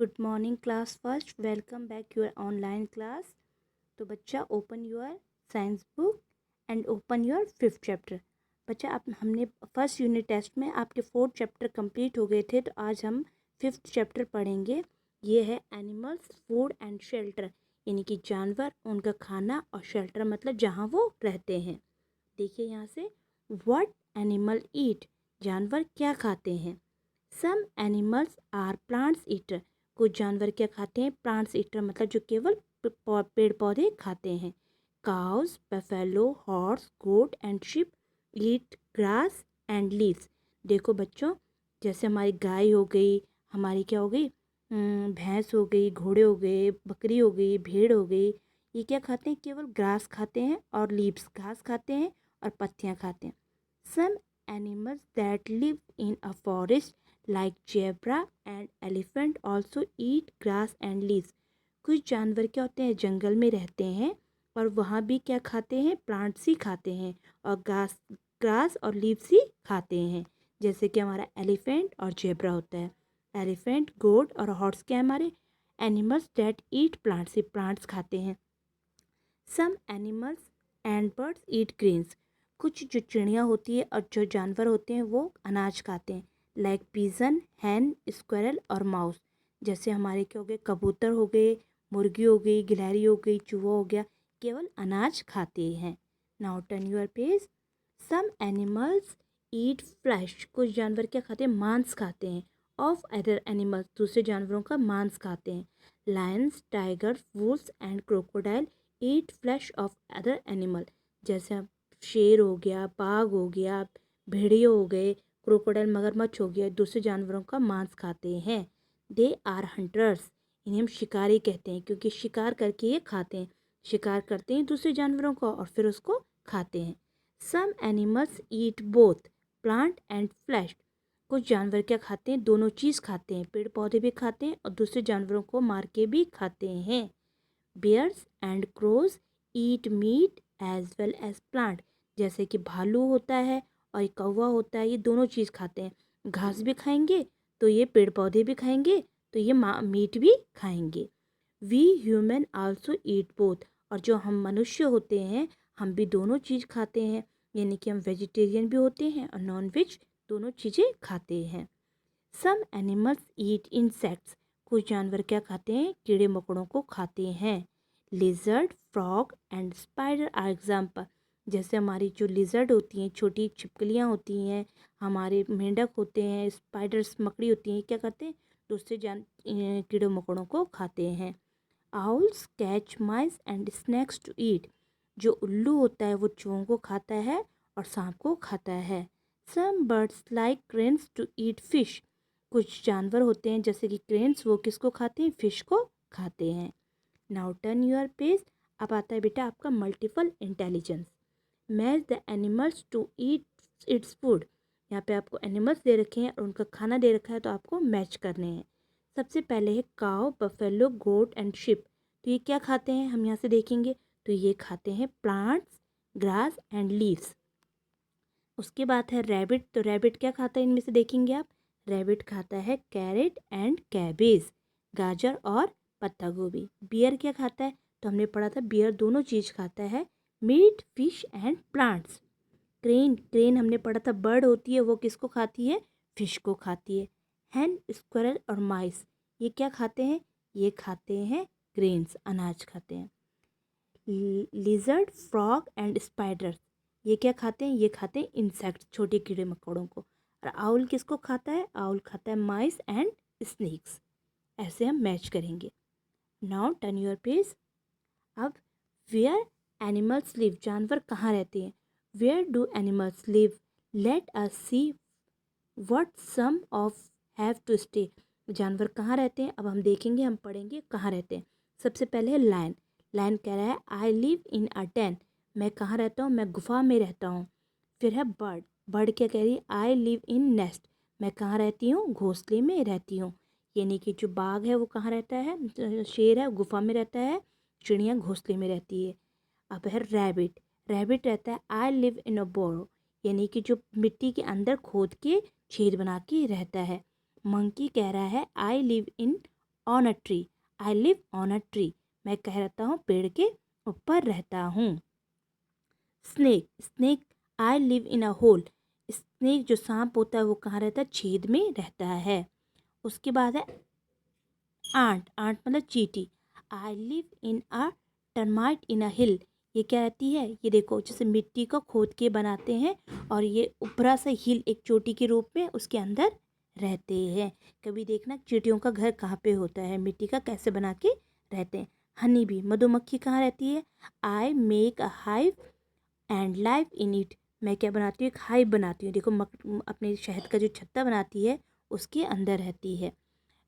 Good morning class first, welcome back your online class. तो बच्चा open your science book and open your fifth chapter. बच्चा आप हमने first unit test में आपके फोर्थ चैप्टर कंप्लीट हो गए थे, तो आज हम फिफ्थ चैप्टर पढ़ेंगे। ये है एनिमल्स, फूड एंड शेल्टर, यानी कि जानवर, उनका खाना, और शेल्टर मतलब जहाँ वो रहते हैं। देखिए यहाँ से, व्हाट एनिमल ईट, जानवर क्या खाते हैं। Some animals are plants eater, कुछ जानवर क्या खाते हैं, प्लांट्स ईटर मतलब जो केवल पेड़ पौधे खाते हैं। Cows, buffalo, horse, goat and sheep eat grass and leaves. देखो बच्चों, जैसे हमारी गाय हो गई, हमारी क्या हो गई, भैंस हो गई, घोड़े हो गए, बकरी हो गई, भेड़ हो गई, ये क्या खाते हैं, केवल ग्रास खाते हैं और लीव्स, घास खाते हैं और पत्तियाँ खाते हैं। Some animals that live in a forest like zebra and elephant also eat grass and leaves. कुछ जानवर क्या होते हैं, जंगल में रहते हैं और वहाँ भी क्या खाते हैं, प्लांट्स ही खाते हैं और ग्रास और लीव्स ही खाते हैं। जैसे कि हमारा एलिफेंट और जेब्रा होता है। एलिफेंट, गोट और हॉर्स क्या है, हमारे एनिमल्स दैट ईट प्लांट्स, ही प्लांट्स खाते हैं। Some animals and birds eat grains, कुछ जो चिड़िया होती है और जो जानवर होते हैं वो अनाज खाते हैं। लाइक पिजन, हैन, स्क्वेरल और माउस। जैसे हमारे क्या हो गए, कबूतर हो गए, मुर्गी हो गई, गिलहरी हो गई, चूहा हो गया, केवल अनाज खाते हैं। Now turn your page. Some animals eat flesh, कुछ जानवर क्या खाते हैं, मांस खाते हैं। ऑफ अदर एनिमल्स, दूसरे जानवरों का मांस खाते हैं। Lions, tiger, Wolves and crocodile eat flash of other animal. जैसे अब शेर हो गया, बाघ हो गया, भेड़िए हो गए, क्रोकोडाइल मगरमच्छ हो गया, दूसरे जानवरों का मांस खाते हैं। दे आर हंटर्स, इन्हें हम शिकारी कहते हैं क्योंकि शिकार करके ये खाते हैं, शिकार करते हैं दूसरे जानवरों को और फिर उसको खाते हैं। Some animals eat both plant and flesh, कुछ जानवर क्या खाते हैं, दोनों चीज़ खाते हैं, पेड़ पौधे भी खाते हैं और दूसरे जानवरों को मार के भी खाते हैं। Bears and crows eat meat as well as plant, जैसे कि भालू होता है और एक कौवा होता है, ये दोनों चीज़ खाते हैं, घास भी खाएंगे तो ये पेड़ पौधे भी खाएंगे तो ये मीट भी खाएंगे। We human also eat both, और जो हम मनुष्य होते हैं हम भी दोनों चीज़ खाते हैं, यानी कि हम वेजिटेरियन भी होते हैं और नॉन वेज दोनों चीज़ें खाते हैं। सम एनिमल्स ईट इंसेक्ट्स, कुछ जानवर क्या खाते हैं, कीड़े मकोड़ों को खाते हैं। Lizard, frog and spider are example, जैसे हमारी जो लिजर्ड होती हैं, छोटी छिपकलियाँ होती हैं, हमारे मेंढक होते हैं, स्पाइडर्स मकड़ी होती हैं, क्या करते हैं, दूसरे कीड़े मकोड़ों को खाते हैं। Owls catch mice and snakes to eat, जो उल्लू होता है वो चूहों को खाता है और सांप को खाता है। Some birds like cranes to eat fish, कुछ जानवर होते हैं जैसे कि क्रेन्स, वो किसको खाते हैं, फिश को खाते हैं। Now turn your page. अब आता है बेटा आपका multiple intelligence. Match the animals to eat its food, यहाँ पे आपको एनिमल्स दे रखे हैं और उनका खाना दे रखा है तो आपको मैच करने हैं। सबसे पहले है काव, बफेलो, गोट एंड शिप, तो ये क्या खाते हैं, हम यहाँ से देखेंगे तो ये खाते हैं प्लांट्स, ग्रास एंड लीव्स। उसके बाद है रैबिट, तो रैबिट क्या खाता है, इनमें से देखेंगे आप, रैबिट खाता है कैरेट एंड कैबेज, गाजर और पत्ता गोभी। बियर क्या खाता है, तो हमने पढ़ा था बियर दोनों चीज़ खाता है, meat, fish and plants. Crane, crane हमने पढ़ा था बर्ड होती है, वो किसको खाती है, फिश को खाती है। हैन, स्क्विरल और माइस, ये क्या खाते हैं, ये खाते हैं ग्रेन्स, अनाज खाते हैं। लिजर्ड, फ्रॉग एंड स्पाइडर्स, ये क्या खाते हैं, ये खाते हैं इंसेक्ट, छोटे कीड़े मकोड़ों को। और आउल किसको खाता है, आउल खाता है माइस एंड स्नेक्स। ऐसे हम मैच करेंगे। Now turn your page. अब वेयर एनिमल्स लिव, जानवर कहाँ रहते हैं, where do animals live, let us see what some of have to stay, जानवर कहाँ रहते हैं, अब हम देखेंगे, हम पढ़ेंगे कहाँ रहते हैं। सबसे पहले है लायन, लायन कह रहा है I live in a ten, मैं कहाँ रहता हूँ, मैं गुफा में रहता हूँ। फिर है बर्ड, बर्ड क्या कह रही है, आई लिव इन नेस्ट, मैं कहाँ रहती हूँ, घोंसले में रहती हूँ, यानी कि जो बाघ है वो कहाँ रहता है, शेर है गुफा में रहता है, चिड़िया घोंसले में रहती है। अब है रैबिट, रैबिट रहता है आई लिव इन अ बोरो, यानी कि जो मिट्टी के अंदर खोद के छेद बना के रहता है। मंकी कह रहा है I live in on a tree, I live on a tree, मैं कह रहता हूँ पेड़ के ऊपर रहता हूँ। Snake, snake, I live in a hole, snake जो सांप होता है वो कहाँ रहता है, छेद में रहता है। उसके बाद है आंट, आंट मतलब चींटी, आई लिव इन अ टर्माइट इन अ हिल, ये क्या रहती है, ये देखो जैसे मिट्टी को खोद के बनाते हैं और ये ऊपरा सा हिल एक चोटी के रूप में उसके अंदर रहते हैं। कभी देखना चींटियों का घर कहाँ पे होता है, मिट्टी का कैसे बना के रहते हैं। हनी बी, मधुमक्खी कहाँ रहती है, I make a hive and live in it, मैं क्या बनाती हूँ, एक हाइव बनाती हूँ, देखो अपने शहद का जो छत्ता बनाती है उसके अंदर रहती है।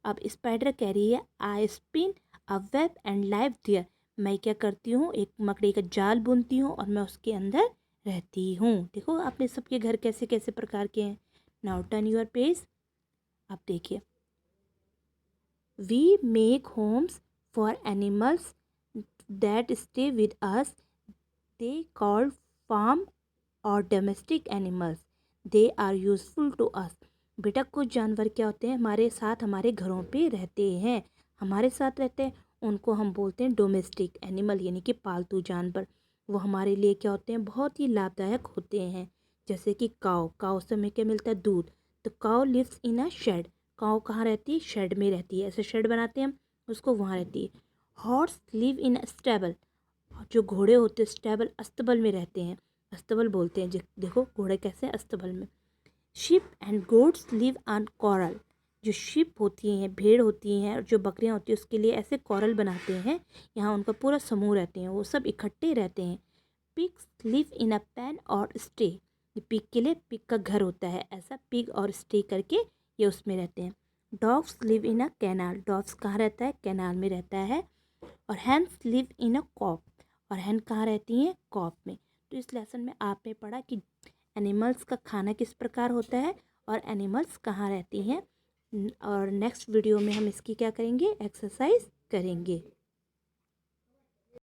अब स्पाइडर कह रही है I spin a web and live there, मैं क्या करती हूँ, एक मकड़ी का जाल बुनती हूँ और मैं उसके अंदर रहती हूँ। देखो आपने सबके घर कैसे कैसे प्रकार के हैं। नाउ टर्न योर पेज, आप देखिए। We make homes for animals that stay with us, they called farm और domestic animals, they are useful to us, बेटा कुछ जानवर क्या होते हैं हमारे साथ हमारे घरों पे रहते हैं, हमारे साथ रहते हैं, उनको हम बोलते हैं डोमेस्टिक एनिमल यानी कि पालतू जानवर। वो हमारे लिए क्या होते हैं, बहुत ही लाभदायक होते हैं। जैसे कि काऊ, काऊ से हमें क्या मिलता है, दूध। तो काऊ लिव्स इन अ शेड, काऊ कहाँ रहती है, शेड में रहती है, ऐसे शेड बनाते हैं हम उसको, वहाँ रहती है। Horse live in a stable, जो घोड़े होते हैं स्टेबल अस्तबल में रहते हैं, अस्तबल बोलते हैं देखो घोड़े कैसे अस्तबल में। Sheep and goats live on corral, जो शिप होती हैं भेड़ होती हैं और जो बकरियां होती हैं उसके लिए ऐसे कॉरल बनाते हैं, यहाँ उनका पूरा समूह रहते हैं, वो सब इकट्ठे रहते हैं। Pigs live in a pen और स्टे, ये पिग के लिए पिग का घर होता है, ऐसा पिग और स्टे करके ये उसमें रहते हैं। Dogs live in a kennel, dogs कहाँ रहता है, कैनाल में रहता है। और hens live in a coop, और हैन कहाँ रहती हैं, कॉप में। तो इस लेसन में आपने पढ़ा कि एनिमल्स का खाना किस प्रकार होता है और एनिमल्स कहाँ रहती हैं। और नेक्स्ट वीडियो में हम इसकी क्या करेंगे, एक्सरसाइज करेंगे।